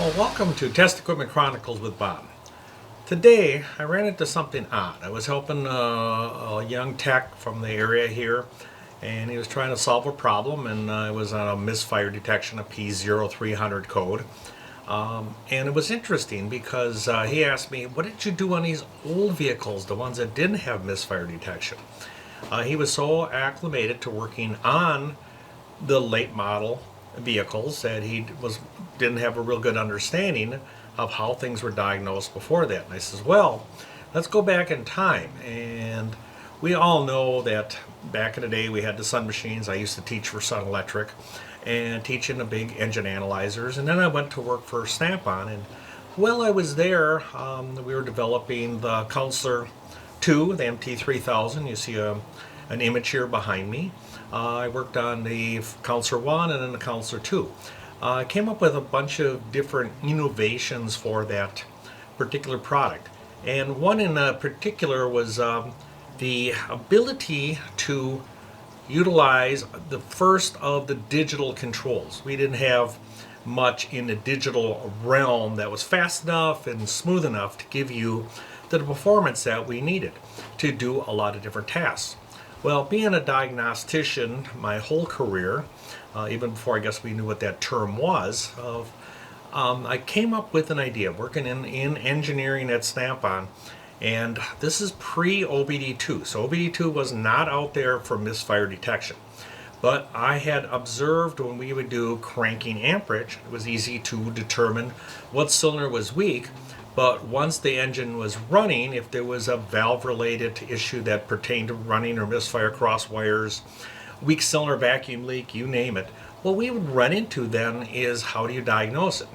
Well, welcome to Test Equipment Chronicles with Bob. Today, I ran into something odd. I was helping a young tech from the area here, and he was trying to solve a problem, and it was on a misfire detection, a P0300 code. And it was interesting because he asked me, what did you do on these old vehicles, the ones that didn't have misfire detection? He was so acclimated to working on the late model vehicles that didn't have a real good understanding of how things were diagnosed before that. And I says, well, let's go back in time. And we all know that back in the day we had the Sun machines. I used to teach for Sun Electric and teaching the big engine analyzers. And then I went to work for Snap-on. And while I was there, we were developing the Counselor 2, the MT3000. You see an image here behind me. I worked on the Counselor 1 and then the Counselor 2. I came up with a bunch of different innovations for that particular product. And one in particular was the ability to utilize the first of the digital controls. We didn't have much in the digital realm that was fast enough and smooth enough to give you the performance that we needed to do a lot of different tasks. Well, being a diagnostician my whole career, even before I guess we knew what that term was, I came up with an idea working in engineering at Snap-on, and this is pre-OBD2. So OBD2 was not out there for misfire detection. But I had observed when we would do cranking amperage, it was easy to determine what cylinder was weak. But once the engine was running, if there was a valve-related issue that pertained to running or misfire cross wires, weak cylinder vacuum leak, you name it, what we would run into then is how do you diagnose it?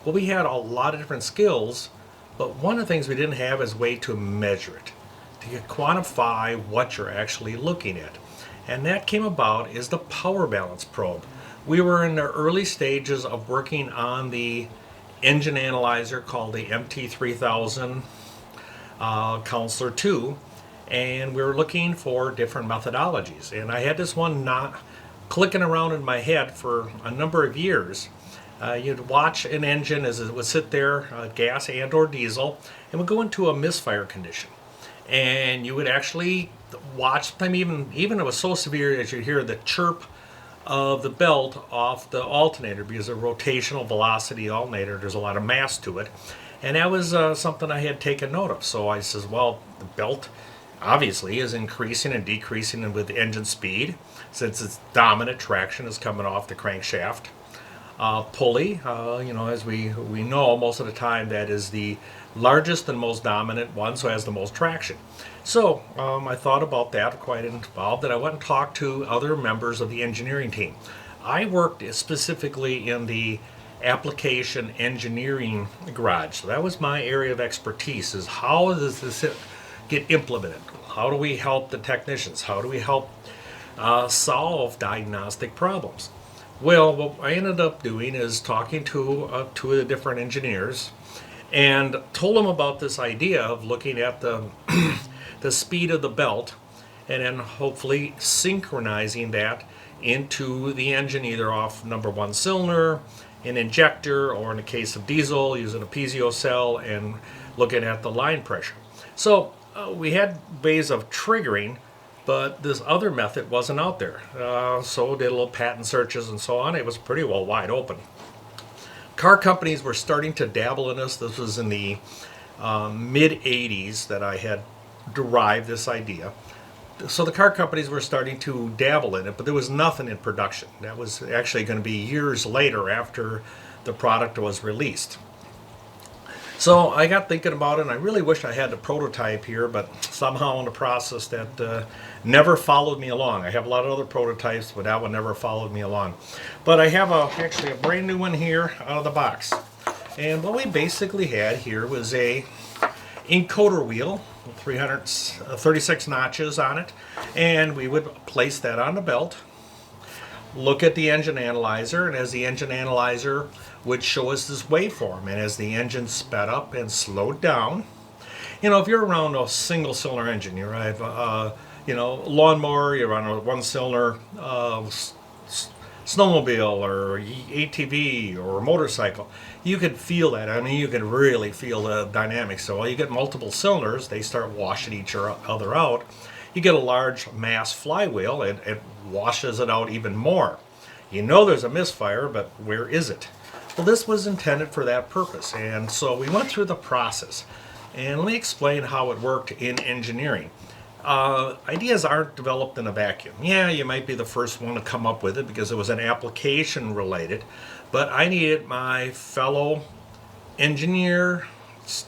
Well, we had a lot of different skills, but one of the things we didn't have is a way to measure it, to quantify what you're actually looking at. And that came about is the power balance probe. We were in the early stages of working on the engine analyzer called the MT3000 Counselor 2, and we were looking for different methodologies. And I had this one not clicking around in my head for a number of years. You'd watch an engine as it would sit there, gas and or diesel, and would go into a misfire condition. And you would actually watch them, even it was so severe as you hear the chirp of the belt off the alternator, because a rotational velocity alternator, there's a lot of mass to it, and that was something I had taken note of. So I says, well, the belt obviously is increasing and decreasing with engine speed since its dominant traction is coming off the crankshaft. Pulley, as we know, most of the time that is the largest and most dominant one, so it has the most traction. So I thought about that, quite involved, and I went and talked to other members of the engineering team. I worked specifically in the application engineering garage, so that was my area of expertise, is how does this get implemented? How do we help the technicians? How do we help solve diagnostic problems? Well, what I ended up doing is talking to two of the different engineers and told them about this idea of looking at the the speed of the belt and then hopefully synchronizing that into the engine, either off number one cylinder, an injector, or in the case of diesel, using a piezo cell and looking at the line pressure. So we had ways of triggering, but this other method wasn't out there. So did a little patent searches and so on. It was pretty well wide open. Car companies were starting to dabble in this. This was in the mid 80s that I had derived this idea. So the car companies were starting to dabble in it, but there was nothing in production. That was actually going to be years later after the product was released. So I got thinking about it, and I really wish I had the prototype here, but somehow in the process that never followed me along. I have a lot of other prototypes, but that one never followed me along. But I have actually a brand new one here out of the box. And what we basically had here was a encoder wheel, 336 notches on it, and we would place that on the belt, look at the engine analyzer, and as the engine analyzer would show us this waveform, and as the engine sped up and slowed down, if you're around a single cylinder engine, you drive lawnmower, you're on a one cylinder snowmobile or ATV or motorcycle, you could feel that. I mean, you could really feel the dynamics. So while you get multiple cylinders, they start washing each other out. You get a large mass flywheel, and it washes it out even more. You know there's a misfire, but where is it? Well, this was intended for that purpose, and so we went through the process. And let me explain how it worked in engineering. Ideas aren't developed in a vacuum. Yeah, you might be the first one to come up with it because it was an application related, but I needed my fellow engineers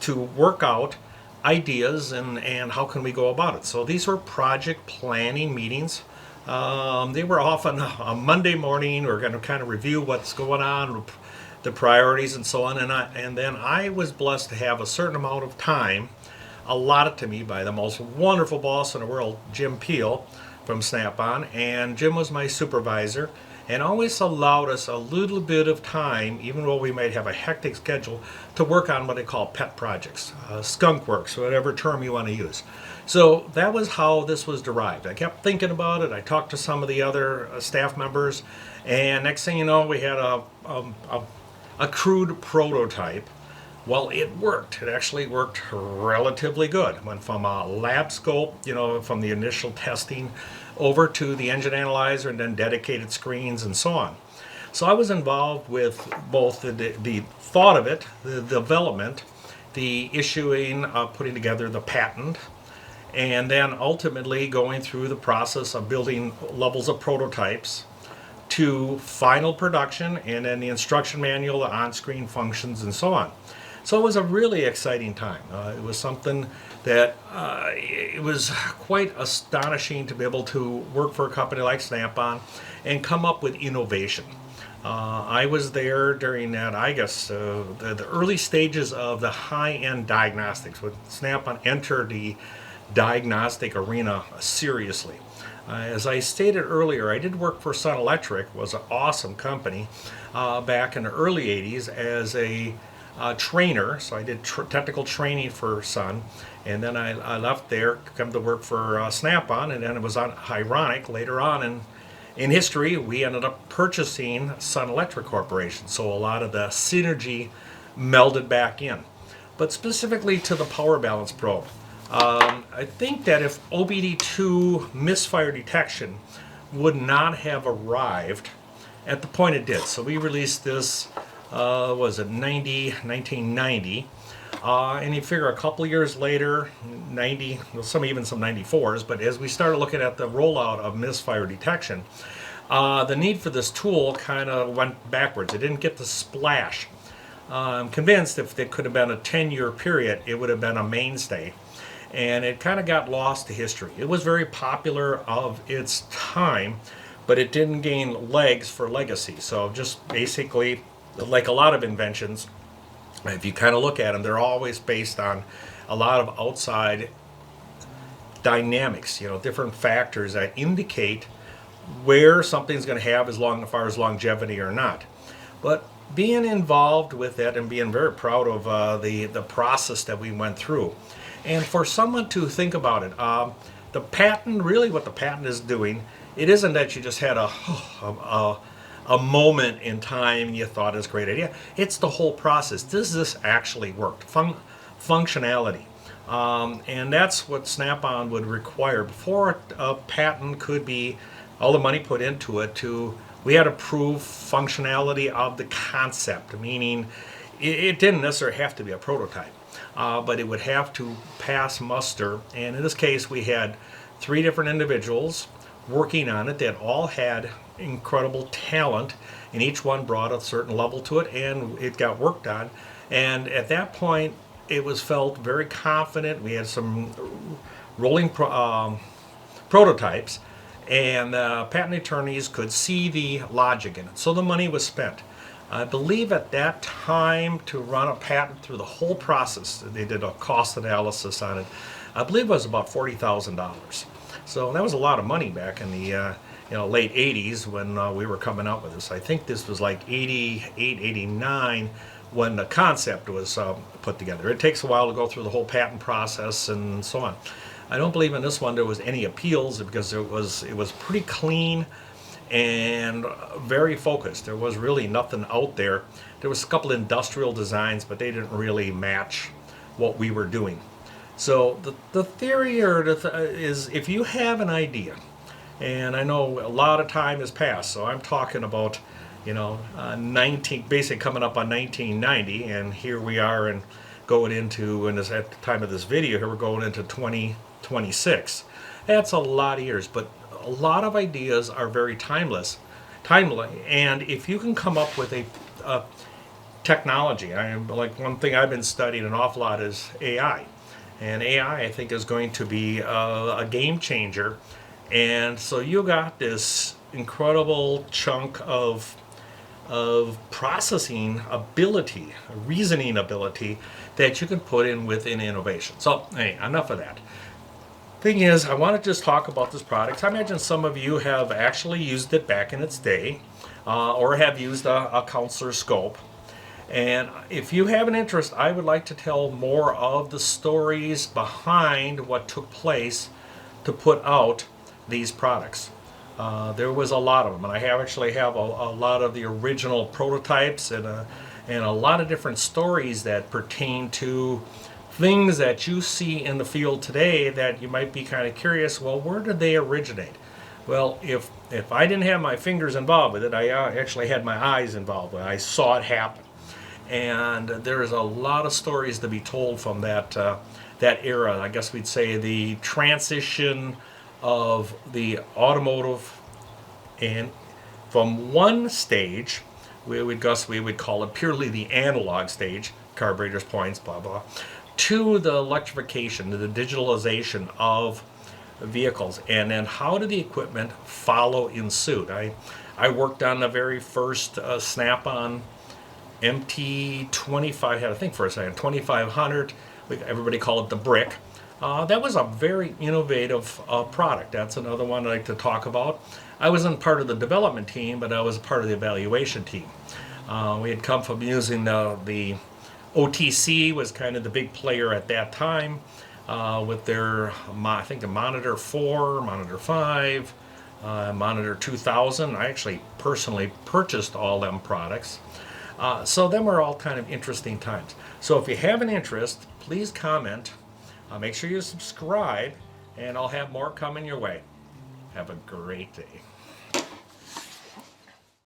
to work out ideas and how can we go about it. So these were project planning meetings. They were often a Monday morning. We're going to kind of review what's going on, the priorities and so on. And then I was blessed to have a certain amount of time allotted to me by the most wonderful boss in the world, Jim Peel from Snap-on. And Jim was my supervisor and always allowed us a little bit of time, even though we might have a hectic schedule, to work on what they call pet projects, skunk works, whatever term you want to use. So that was how this was derived. I kept thinking about it. I talked to some of the other staff members, and next thing you know, we had a crude prototype. Well, it worked. It actually worked relatively good. Went from a lab scope, from the initial testing over to the engine analyzer and then dedicated screens and so on. So I was involved with both the thought of it, the development, the issuing, putting together the patent, and then ultimately going through the process of building levels of prototypes to final production, and then the instruction manual, the on-screen functions, and so on. So it was a really exciting time. It was something that it was quite astonishing to be able to work for a company like Snap-on and come up with innovation. I was there during that, I guess, the early stages of the high-end diagnostics when Snap-on entered the diagnostic arena seriously. As I stated earlier, I did work for Sun Electric, was an awesome company back in the early 80s as a trainer. So I did technical training for Sun, and then I left there, come to work for Snap-on, and then it was ironic later on in history, we ended up purchasing Sun Electric Corporation. So a lot of the synergy melded back in. But specifically to the power balance probe, I think that if OBD2 misfire detection would not have arrived at the point it did. So we released this, was it 1990, and you figure a couple years later, 90, well, even some 94s, but as we started looking at the rollout of misfire detection, the need for this tool kind of went backwards. It didn't get the splash. I'm convinced if it could have been a 10-year period, it would have been a mainstay. And it kind of got lost to history. It was very popular of its time, but it didn't gain legs for legacy. So just basically, like a lot of inventions, if you kind of look at them, they're always based on a lot of outside dynamics, different factors that indicate where something's going to have as far as longevity or not. But being involved with it and being very proud of the process that we went through. And for someone to think about it, the patent, really what the patent is doing, it isn't that you just had a moment in time and you thought it was a great idea. It's the whole process. Does this actually work? Functionality. And that's what Snap-on would require. Before a patent could be, all the money put into it, we had to prove functionality of the concept, meaning it didn't necessarily have to be a prototype. But it would have to pass muster. And in this case, we had 3 different individuals working on it that all had incredible talent, and each one brought a certain level to it, and it got worked on. And at that point, it was felt very confident. We had some rolling prototypes, and patent attorneys could see the logic in it. So the money was spent. I believe at that time, to run a patent through the whole process, they did a cost analysis on it. I believe it was about $40,000. So that was a lot of money back in the late 80s when we were coming out with this. I think this was like 88, 89 when the concept was put together. It takes a while to go through the whole patent process and so on. I don't believe in this one there was any appeals because it was pretty clean. and very focused. There was really nothing out there. There was a couple industrial designs, but they didn't really match what we were doing. So the theory is if you have an idea, and I know a lot of time has passed, so I'm talking about, 19, basically coming up on 1990, and here we are and going into, and at the time of this video here, we're going into 2026. That's a lot of years, but a lot of ideas are very timely, and if you can come up with a technology, like one thing I've been studying an awful lot is AI. And AI, I think, is going to be a game changer. And so you got this incredible chunk of processing ability, reasoning ability that you can put in within innovation. So, hey, enough of that. Thing is, I want to just talk about this product. I imagine some of you have actually used it back in its day, or have used a counselor scope. And if you have an interest, I would like to tell more of the stories behind what took place to put out these products. There was a lot of them, and I actually have a lot of the original prototypes and a lot of different stories that pertain to things that you see in the field today that you might be kind of curious, well, where did they originate? Well, if I didn't have my fingers involved with it, I actually had my eyes involved with it. I saw it happen. And there is a lot of stories to be told from that era. I guess we'd say the transition of the automotive, and from one stage, we would call it purely the analog stage, carburetors, points, blah blah, to the electrification, to the digitalization of vehicles, and then how did the equipment follow in suit? I worked on the very first Snap-on MT25, had to think for a second, 2500, everybody called it the brick. That was a very innovative product. That's another one I'd like to talk about. I wasn't part of the development team, but I was part of the evaluation team. We had come from using the OTC was kind of the big player at that time, with their, I think, the Monitor 4, Monitor 5, Monitor 2000. I actually personally purchased all them products. So them were all kind of interesting times. So if you have an interest, please comment. Make sure you subscribe, and I'll have more coming your way. Have a great day.